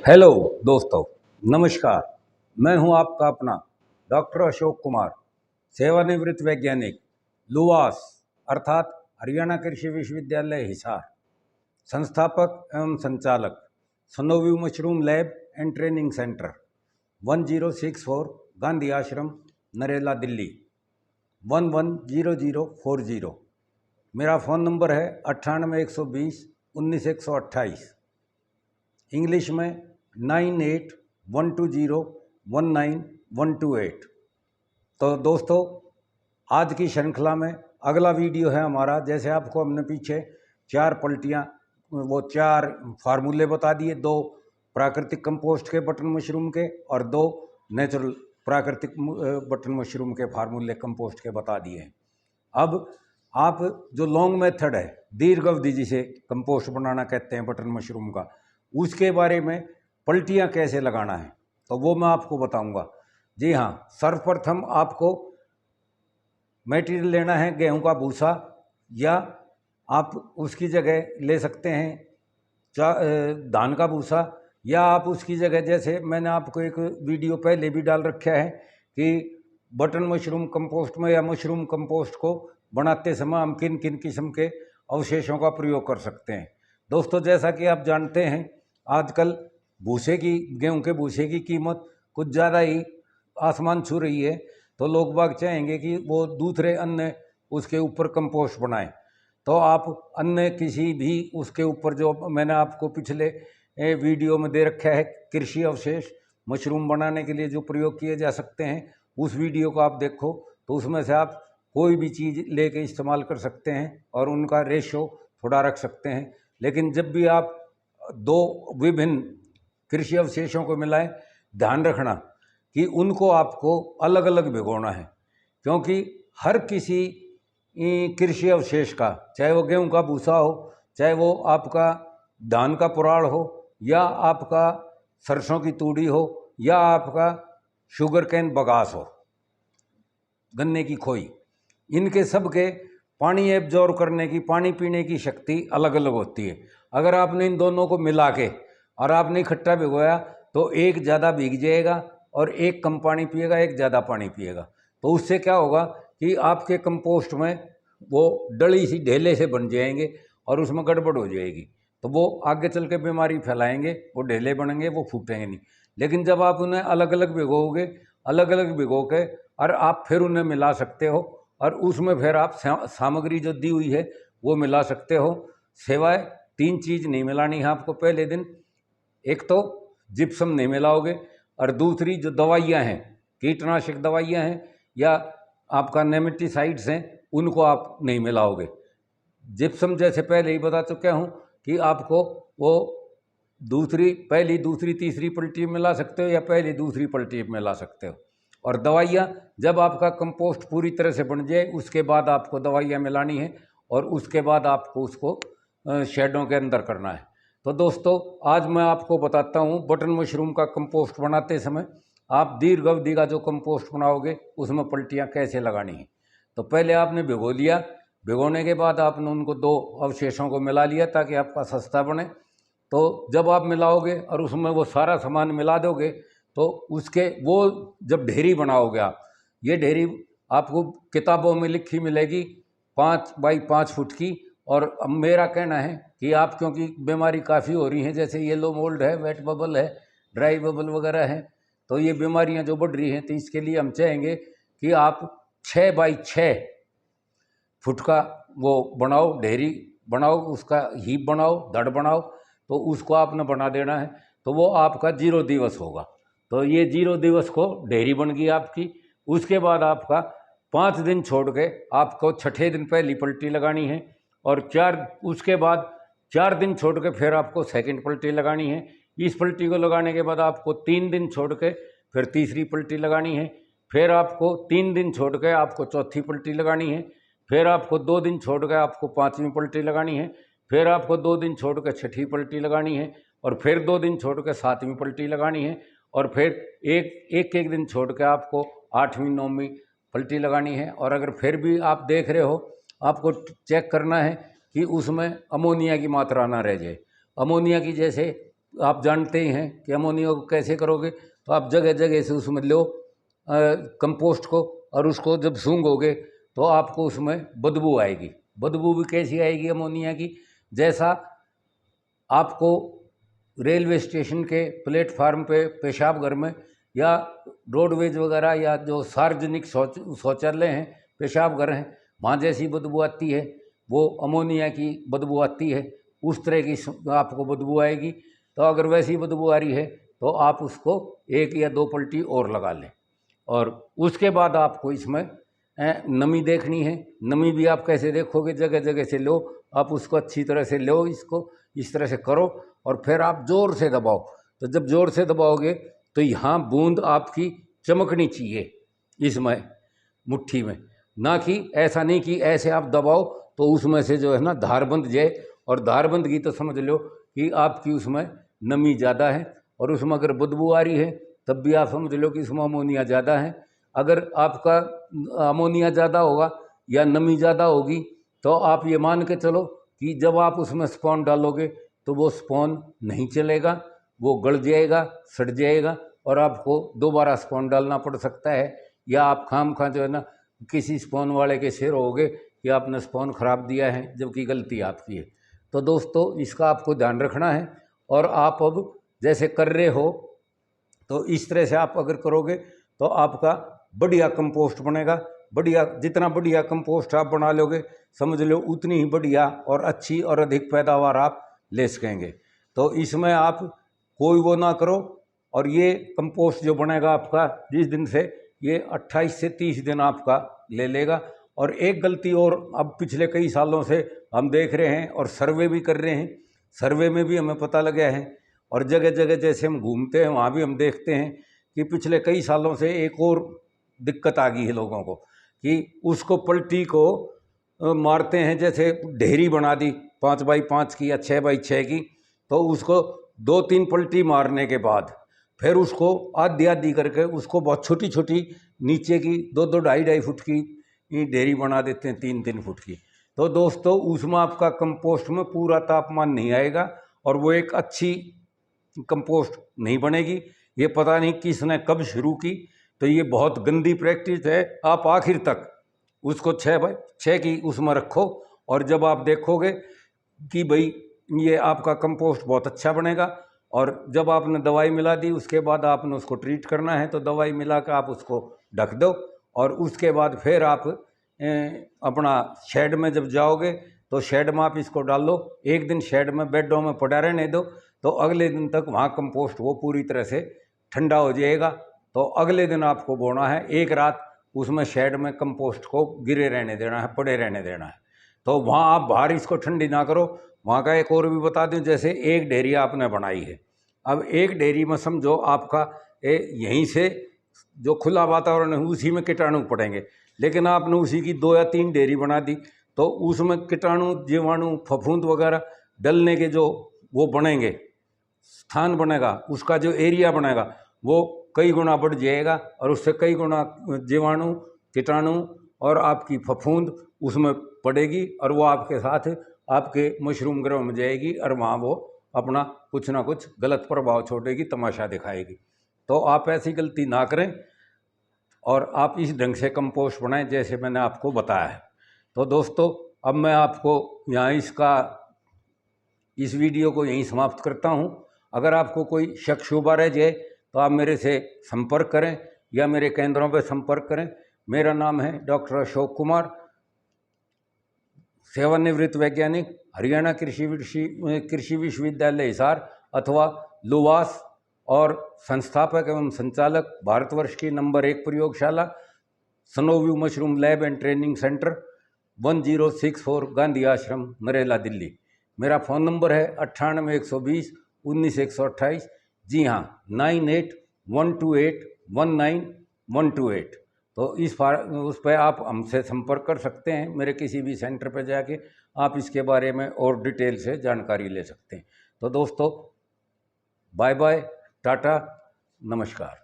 Hello दोस्तों, नमस्कार। मैं हूं आपका अपना डॉक्टर अशोक कुमार, सेवानिवृत्त वैज्ञानिक, लुवास अर्थात हरियाणा कृषि विश्वविद्यालय हिसार, संस्थापक एवं संचालक Snow View mushroom lab and training centre 1064 Gandhi आश्रम, नरेला, दिल्ली 110040। मेरा फ़ोन नंबर है 98 120 19 128, इंग्लिश में 98 120 19 128। तो दोस्तों, आज की श्रृंखला में अगला वीडियो है हमारा। जैसे आपको हमने पीछे 4 पलटियाँ, वो 4 फार्मूले बता दिए, 2 प्राकृतिक कंपोस्ट के बटन मशरूम के और 2 नेचुरल प्राकृतिक बटन मशरूम के फार्मूले कंपोस्ट के बता दिए हैं। अब आप जो लॉन्ग मेथड है, दीर्घ अवधि जिसे कंपोस्ट बनाना कहते हैं बटन मशरूम का, उसके बारे में पलटियाँ कैसे लगाना है तो वो मैं आपको बताऊंगा। जी हाँ, सर्वप्रथम आपको मटेरियल लेना है गेहूं का भूसा, या आप उसकी जगह ले सकते हैं धान का भूसा, या आप उसकी जगह, जैसे मैंने आपको एक वीडियो पहले भी डाल रखा है कि बटन मशरूम कंपोस्ट में या मशरूम कंपोस्ट को बनाते समय हम किन किन किस्म के अवशेषों का प्रयोग कर सकते हैं। दोस्तों, जैसा कि आप जानते हैं, आजकल भूसे की, गेहूं के भूसे की कीमत कुछ ज़्यादा ही आसमान छू रही है, तो लोग बाग चाहेंगे कि वो दूसरे अन्य उसके ऊपर कंपोस्ट बनाएं। तो आप अन्य किसी भी उसके ऊपर, जो मैंने आपको पिछले वीडियो में दे रखा है, कृषि अवशेष मशरूम बनाने के लिए जो प्रयोग किए जा सकते हैं, उस वीडियो को आप देखो, तो उसमें से आप कोई भी चीज़ लेके इस्तेमाल कर सकते हैं और उनका रेशो थोड़ा रख सकते हैं। लेकिन जब भी आप 2 विभिन्न कृषि अवशेषों को मिलाएं, ध्यान रखना कि उनको आपको अलग अलग भिगोना है, क्योंकि हर किसी कृषि अवशेष का, चाहे वो गेहूं का भूसा हो, चाहे वो आपका धान का पुराड़ हो, या आपका सरसों की तूड़ी हो, या आपका शुगर कैन बगास हो, गन्ने की खोई, इनके सब के पानी एब्जॉर्ब करने की, पानी पीने की शक्ति अलग अलग होती है। अगर आपने इन दोनों को मिला के और आपने इकट्ठा भिगोया तो एक ज़्यादा भीग जाएगा और एक कम पानी पिएगा, एक ज़्यादा पानी पिएगा। तो उससे क्या होगा कि आपके कंपोस्ट में वो डली सी ढेले से बन जाएंगे और उसमें गड़बड़ हो जाएगी, तो वो आगे चल के बीमारी फैलाएंगे, वो ढेले बनेंगे, वो फूटेंगे नहीं। लेकिन जब आप उन्हें अलग अलग भिगोगे, अलग अलग भिगो के और आप फिर उन्हें मिला सकते हो, और उसमें फिर आप सामग्री जो दी हुई है वो मिला सकते हो। सिवाय 3 चीज़ नहीं मिलानी है आपको पहले दिन। एक तो जिप्सम नहीं मिलाओगे, और दूसरी जो दवाइयाँ हैं, कीटनाशक दवाइयाँ हैं या आपका नेमेटिसाइड्स हैं, उनको आप नहीं मिलाओगे। जिप्सम जैसे पहले ही बता चुका हूँ कि आपको वो पहली दूसरी तीसरी पलटी में मिला सकते हो, या पहली दूसरी पलटी में मिला सकते हो। और दवाइयाँ, जब आपका कंपोस्ट पूरी तरह से बन जाए उसके बाद आपको दवाइयाँ मिलानी है, और उसके बाद आपको उसको शेडों के अंदर करना है। तो दोस्तों, आज मैं आपको बताता हूँ बटन मशरूम का कंपोस्ट बनाते समय आप दीर्घ अवधि का जो कंपोस्ट बनाओगे उसमें पलटियाँ कैसे लगानी है। तो पहले आपने भिगो लिया, भिगोने के बाद आपने उनको 2 अवशेषों को मिला लिया ताकि आपका सस्ता बने। तो जब आप मिलाओगे और उसमें वो सारा सामान मिला दोगे, तो उसके वो जब ढेरी बनाओगे आप, ये ढेरी आपको किताबों में लिखी मिलेगी 5 बाई 5 फुट की। और अब मेरा कहना है कि आप, क्योंकि बीमारी काफ़ी हो रही हैं, जैसे येलो मोल्ड है, वेट बबल है, ड्राई बबल वगैरह है, तो ये बीमारियां जो बढ़ रही हैं, तो इसके लिए हम चाहेंगे कि आप 6 बाई 6 फुट का वो बनाओ, ढेरी बनाओ, उसका हीप बनाओ, धड़ बनाओ, तो उसको आपने बना देना है। तो वो आपका 0 दिवस होगा। तो ये 0 दिवस को ढेरी बन गई आपकी। उसके बाद आपका 5 दिन छोड़ के आपको छठे दिन पहली पलटी लगानी है, और उसके बाद 4 दिन छोड़ के फिर आपको सेकंड पलटी लगानी है। इस पलटी को लगाने के बाद आपको 3 दिन छोड़ के फिर तीसरी पलटी लगानी है। फिर आपको 3 दिन छोड़ के आपको चौथी पलटी लगानी है। फिर आपको 2 दिन छोड़ के आपको 5वीं पलटी लगानी है। फिर आपको 2 दिन छोड़ के छठी पलटी लगानी है, और फिर 2 दिन छोड़ के 7वीं पलटी लगानी है, और फिर एक दिन छोड़ के आपको 8वीं 9वीं पलटी लगानी है। और अगर फिर भी आप देख रहे हो, आपको चेक करना है कि उसमें अमोनिया की मात्रा ना रह जाए। अमोनिया की जैसे आप जानते ही हैं कि अमोनिया को कैसे करोगे, तो आप जगह जगह से उसमें लो कंपोस्ट को, और उसको जब सूंघोगे तो आपको उसमें बदबू आएगी। बदबू भी कैसी आएगी अमोनिया की, जैसा आपको रेलवे स्टेशन के प्लेटफार्म पे, पेशाब घर में, या रोडवेज वगैरह, या जो सार्वजनिक शौचालय हैं, पेशाब घर हैं, वहाँ जैसी बदबू आती है, वो अमोनिया की बदबू आती है, उस तरह की आपको बदबू आएगी। तो अगर वैसी बदबू आ रही है तो आप उसको 1 या 2 पलटी और लगा लें। और उसके बाद आपको इसमें नमी देखनी है। नमी भी आप कैसे देखोगे, जगह जगह से लो, आप उसको अच्छी तरह से लो, इसको इस तरह से करो, और फिर आप ज़ोर से दबाओ। तो जब ज़ोर से दबाओगे तो यहाँ बूंद आपकी चमकनी चाहिए इसमें मुट्ठी में, ना कि ऐसा नहीं कि ऐसे आप दबाओ तो उसमें से जो है ना धार बंध जाए, और धार बंध गई तो समझ लो कि आपकी उसमें नमी ज़्यादा है, और उसमें अगर बदबू आ रही है तब भी आप समझ लो कि इसमें अमोनिया ज़्यादा है। अगर आपका अमोनिया ज़्यादा होगा या नमी ज़्यादा होगी तो आप ये मान के चलो कि जब आप उसमें स्पॉन डालोगे तो वो स्पॉन नहीं चलेगा, वो गल जाएगा, सड़ जाएगा, और आपको दोबारा स्पॉन डालना पड़ सकता है, या आप खामखा जो है ना किसी स्पॉन वाले के सिर होगे कि आपने स्पॉन ख़राब दिया है, जबकि गलती आपकी है। तो दोस्तों इसका आपको ध्यान रखना है। और आप अब जैसे कर रहे हो तो इस तरह से आप अगर करोगे तो आपका बढ़िया कंपोस्ट बनेगा। बढ़िया, जितना बढ़िया कंपोस्ट आप बना लोगे समझ लो उतनी ही बढ़िया और अच्छी और अधिक पैदावार आप ले सकेंगे। तो इसमें आप कोई वो ना करो, और ये कंपोस्ट जो बनेगा आपका जिस दिन से, ये 28 से 30 दिन आपका ले लेगा। और एक गलती और अब पिछले कई सालों से हम देख रहे हैं और सर्वे भी कर रहे हैं, सर्वे में भी हमें पता लगा है, और जगह जगह जैसे हम घूमते हैं वहाँ भी हम देखते हैं कि पिछले कई सालों से एक और दिक्कत आ गई है लोगों को, कि उसको पलटी को मारते हैं। जैसे ढेरी बना दी 5x5 की या 6x6 की, तो उसको 2-3 पलटी मारने के बाद फिर उसको आधी आधी करके उसको बहुत छोटी छोटी नीचे की 2-2, 2.5 फुट की ढेरी बना देते हैं, 3-3 फुट की। तो दोस्तों उसमें आपका कंपोस्ट में पूरा तापमान नहीं आएगा, और वो एक अच्छी कंपोस्ट नहीं बनेगी। ये पता नहीं किसने कब शुरू की, तो ये बहुत गंदी प्रैक्टिस है। आप आखिर तक उसको 6x6 की उसमें रखो, और जब आप देखोगे कि भाई ये आपका कंपोस्ट बहुत अच्छा बनेगा, और जब आपने दवाई मिला दी उसके बाद आपने उसको ट्रीट करना है, तो दवाई मिला कर आप उसको ढक दो, और उसके बाद फिर आप अपना शेड में जब जाओगे तो शेड में आप इसको डाल लो। एक दिन शेड में बेडों में पड़ा रहने दो, तो अगले दिन तक वहाँ कंपोस्ट वो पूरी तरह से ठंडा हो जाएगा। तो अगले दिन आपको बोना है, एक रात उसमें शेड में कंपोस्ट को गिरे रहने देना है, पड़े रहने देना है। तो वहाँ आप बाहर इसको ठंडी ना करो। वहाँ का एक और भी बता दूं, जैसे एक डेयरी आपने बनाई है, अब एक डेयरी में समझो आपका यहीं से जो खुला वातावरण है उसी में कीटाणु पड़ेंगे, लेकिन आपने उसी की 2 या 3 डेयरी बना दी, तो उसमें कीटाणु, जीवाणु, फफूंद वगैरह डलने के जो वो बनेंगे, स्थान बनेगा, उसका जो एरिया बनेगा वो कई गुना बढ़ जाएगा, और उससे कई गुना जीवाणु, कीटाणु और आपकी फफूंद उसमें पड़ेगी, और वो आपके साथ आपके मशरूम ग्रोह में जाएगी, और वहाँ वो अपना कुछ ना कुछ गलत प्रभाव छोड़ेगी, तमाशा दिखाएगी। तो आप ऐसी गलती ना करें, और आप इस ढंग से कंपोस्ट बनाएं जैसे मैंने आपको बताया है। तो दोस्तों अब मैं आपको यहाँ इस वीडियो को यहीं समाप्त करता हूँ। अगर आपको कोई शक शुबा रह जाए तो आप मेरे से संपर्क करें या मेरे केंद्रों पर संपर्क करें। मेरा नाम है डॉक्टर अशोक कुमार, सेवानिवृत्त वैज्ञानिक, हरियाणा कृषि विश्वविद्यालय हिसार अथवा लुवास, और संस्थापक एवं संचालक भारतवर्ष की नंबर 1 प्रयोगशाला Snow View mushroom lab and training centre, 1064 Gandhi आश्रम, नरेला, दिल्ली। मेरा फ़ोन नंबर है 98 120 19 128। जी हाँ, 98 128 19128। तो उस पर आप हमसे संपर्क कर सकते हैं। मेरे किसी भी सेंटर पर जाके आप इसके बारे में और डिटेल से जानकारी ले सकते हैं। तो दोस्तों बाय बाय, टाटा, नमस्कार।